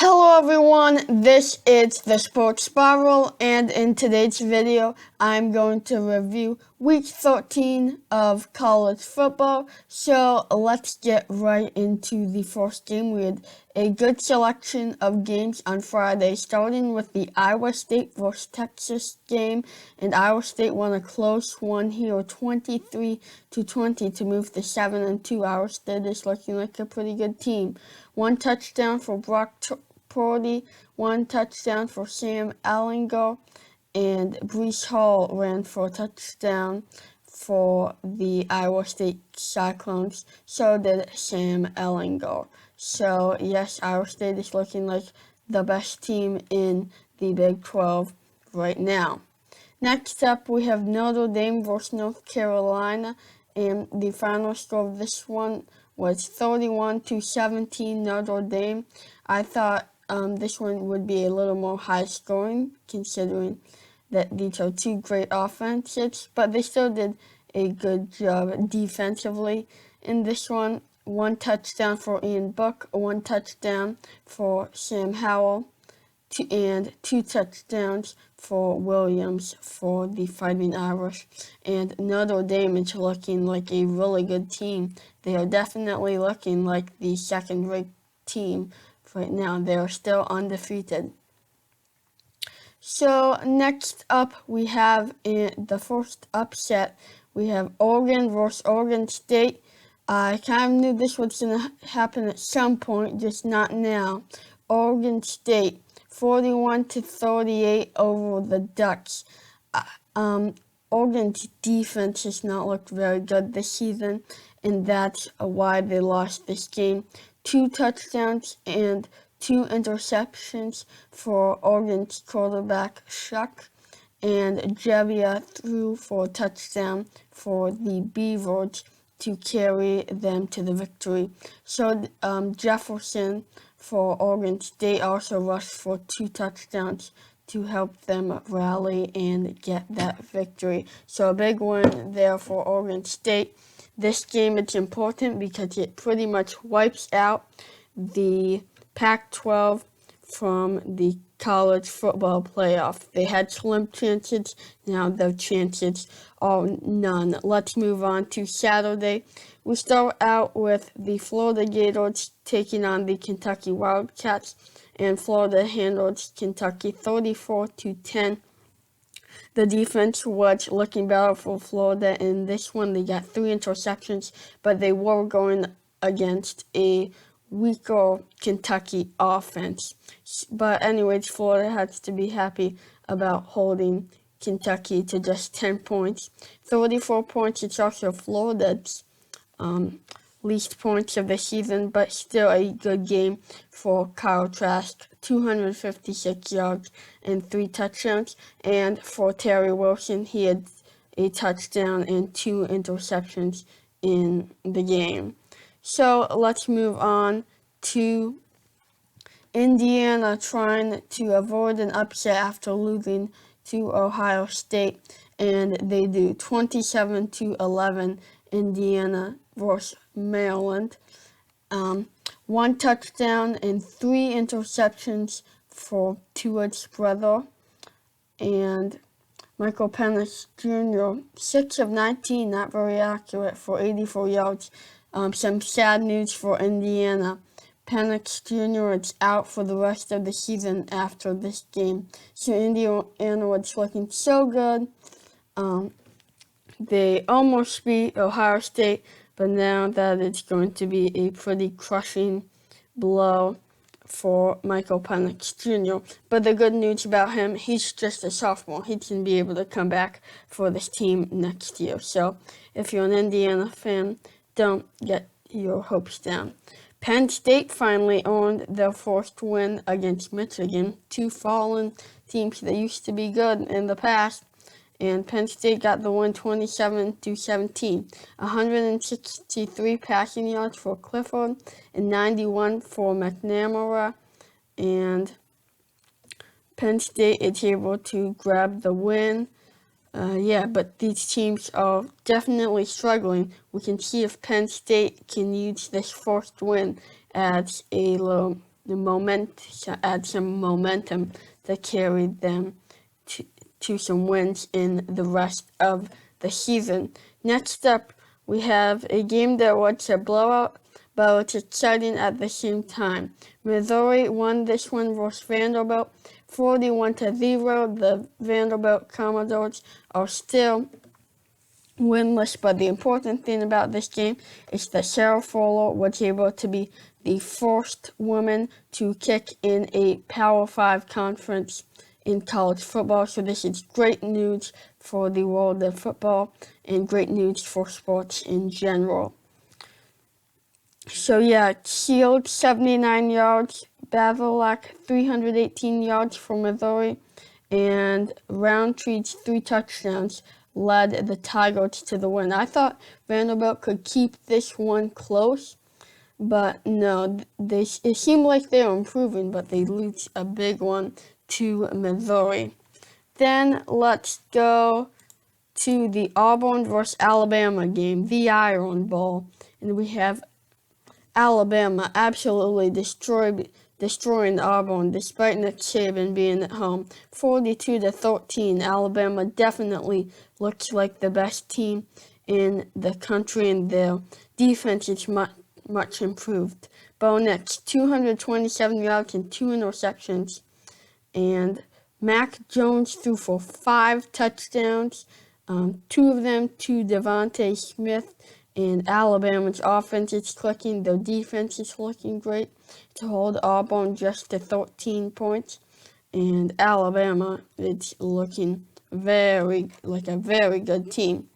Hello everyone, this is the Sports Spiral, and in today's video I'm going to review week 13 of college football. So let's get right into the first game. We had a good selection of games on Friday, starting with the Iowa State vs. Texas game, and Iowa State won a close one here, 23-20 to move to 7-2. Iowa State is looking like a pretty good team. One touchdown for Brock Purdy, one touchdown for Sam Ehlinger, and Breece Hall ran for a touchdown for the Iowa State Cyclones. So did Sam Ehlinger. So yes, Iowa State is looking like the best team in the Big 12 right now. Next up, we have Notre Dame vs. North Carolina, and the final score of this one was 31-17 Notre Dame. I thought this one would be a little more high scoring, considering that these are two great offenses, but they still did a good job defensively in this one. One touchdown for Ian Book, one touchdown for Sam Howell, and two touchdowns for Williams for the Fighting Irish. And Notre Dame is looking like a really good team. They are definitely looking like the second-ranked team right now. They are still undefeated. So next up, we have in the first upset, we have Oregon versus Oregon State. I kind of knew this was going to happen at some point, just not now. Oregon State 41-38 over the Ducks. Oregon's defense has not looked very good this season, and that's why they lost this game. 2 touchdowns and 2 interceptions for Oregon's quarterback Shuck, and Jevia threw for a touchdown for the Beavers to carry them to the victory. So Jefferson for Oregon State also rushed for 2 touchdowns to help them rally and get that victory. So a big win there for Oregon State. This game is important because it pretty much wipes out the Pac-12 from the college football playoff. They had slim chances, now their chances are none. Let's move on to Saturday. We start out with the Florida Gators taking on the Kentucky Wildcats, and Florida handled Kentucky 34-10. The defense was looking better for Florida in this one. They got 3 interceptions, but they were going against a weaker Kentucky offense. But anyways, Florida has to be happy about holding Kentucky to just 10 points. 34 points, it's also Florida's least points of the season, but still a good game for Kyle Trask. 256 yards and 3 touchdowns. And for Terry Wilson, he had a touchdown and 2 interceptions in the game. So let's move on to Indiana trying to avoid an upset after losing to Ohio State, and they do 27-11 Indiana versus Maryland. 1 touchdown and 3 interceptions for Tua's brother, and Michael Penix Jr., 6 of 19, not very accurate for 84 yards. Some sad news for Indiana. Penix Jr. is out for the rest of the season after this game. So Indiana was looking so good. They almost beat Ohio State, but now that it's going to be a pretty crushing blow for Michael Penix Jr. But the good news about him, he's just a sophomore. He can be able to come back for this team next year. So if you're an Indiana fan, don't get your hopes down. Penn State finally earned their first win against Michigan, 2 fallen teams that used to be good in the past. And Penn State got the win 27-17. 163 passing yards for Clifford and 91 for McNamara. And Penn State is able to grab the win. But these teams are definitely struggling. We can see if Penn State can use this first win as a little add some momentum to carry them to some wins in the rest of the season. Next up, we have a game that was a blowout, but it's exciting at the same time. Missouri won this one versus Vanderbilt 41-0. The Vanderbilt Commodores are still winless, but the important thing about this game is that Sarah Fuller was able to be the first woman to kick in a Power 5 conference in college football. So this is great news for the world of football and great news for sports in general. So yeah, Shields 79 yards, Bazelak 318 yards for Missouri, and Roundtree's 3 touchdowns led the Tigers to the win. I thought Vanderbilt could keep this one close, but no, it seemed like they were improving, but they lose a big one to Missouri. Then let's go to the Auburn versus Alabama game, the Iron Bowl, and we have Alabama absolutely destroying Auburn despite Nick Saban being at home. 42-13. Alabama definitely looks like the best team in the country, and their defense is much improved. Bo Nix, 227 yards and 2 interceptions. And Mac Jones threw for 5 touchdowns, 2 of them to Devontae Smith. And Alabama's offense is clicking. Their defense is looking great to hold Auburn just to 13 points. And Alabama is looking like a very good team.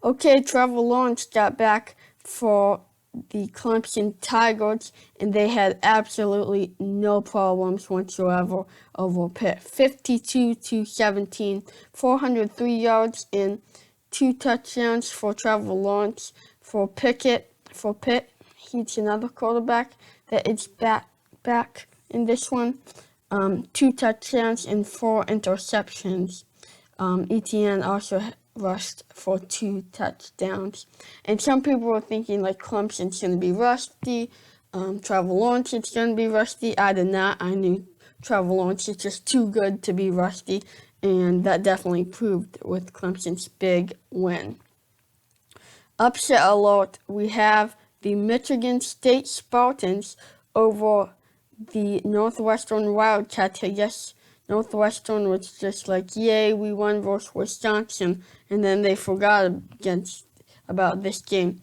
Okay, Trevor Lawrence got back for the Clemson Tigers, and they had absolutely no problems whatsoever over Pitt. 52-17, 403 yards and 2 touchdowns for Trevor Lawrence. For Pitt, he's another quarterback that is back in this one. 2 touchdowns and 4 interceptions. Etienne also rushed for 2 touchdowns. And some people were thinking like Clemson's going to be rusty. Trevor Lawrence is going to be rusty. I did not. I knew Trevor Lawrence is just too good to be rusty. And that definitely proved with Clemson's big win. Upset alert, we have the Michigan State Spartans over the Northwestern Wildcats. I guess Northwestern was just like, yay, we won versus Wisconsin, and then they forgot about this game.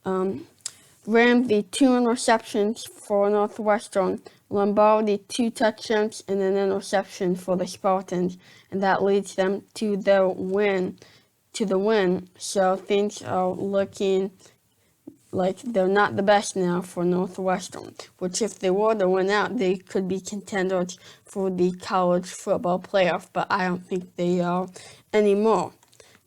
Ramsey, 2 interceptions for Northwestern. Lombardi, 2 touchdowns and an interception for the Spartans, and that leads them to the win. So things are looking like they're not the best now for Northwestern, which if they were to win out, they could be contenders for the college football playoff, but I don't think they are anymore.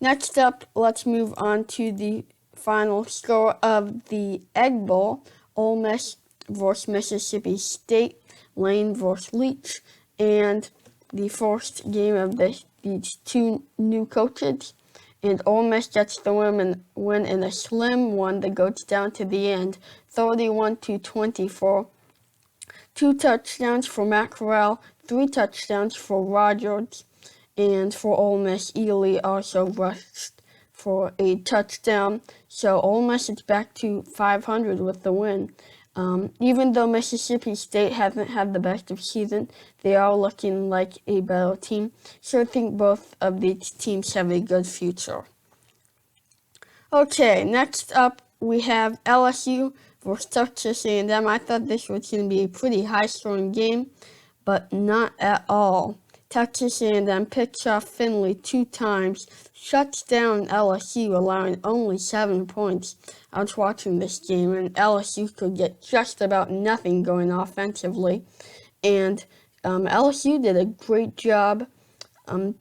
Next up, let's move on to the final score of the Egg Bowl. Ole Miss versus Mississippi State, Lane versus Leach, and the first game of these 2 new coaches. And Ole Miss gets the win in a slim one that goes down to the end, 31-24. 2 touchdowns for Matt Corral, 3 touchdowns for Rogers, and for Ole Miss, Ely also rushed for a touchdown. So Ole Miss is back to 500 with the win. Even though Mississippi State hasn't had the best of season, they are looking like a better team. So I think both of these teams have a good future. Okay, next up we have LSU versus Texas A&M. I thought this was going to be a pretty high-scoring game, but not at all. Texas A&M picks off Finley 2 times, shuts down LSU, allowing only 7 points. I was watching this game, and LSU could get just about nothing going offensively. And LSU did a great job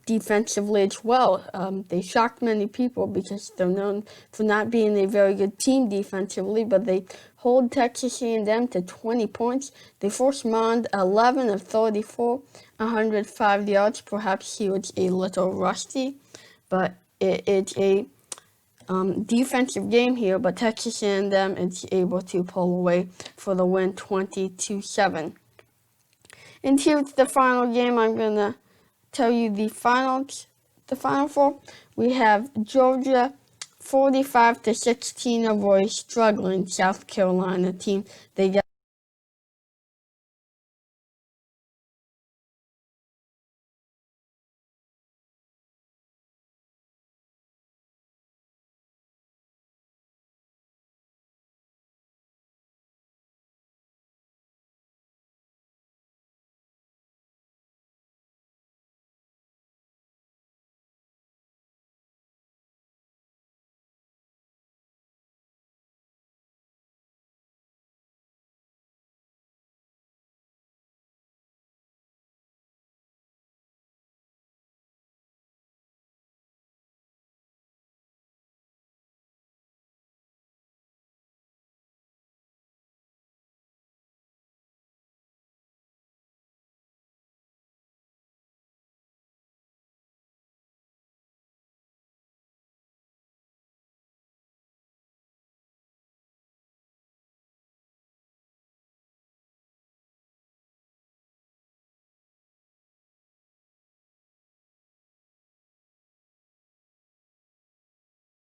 defensively as well. They shocked many people because they're known for not being a very good team defensively, but they hold Texas A&M to 20 points. They forced Mond 11 of 34, 105 yards. Perhaps he was a little rusty, but it's a defensive game here, but Texas A&M is able to pull away for the win 20-7. And here's the final game. I'm going to tell you the final four. We have Georgia 45-16 over a struggling South Carolina team. They got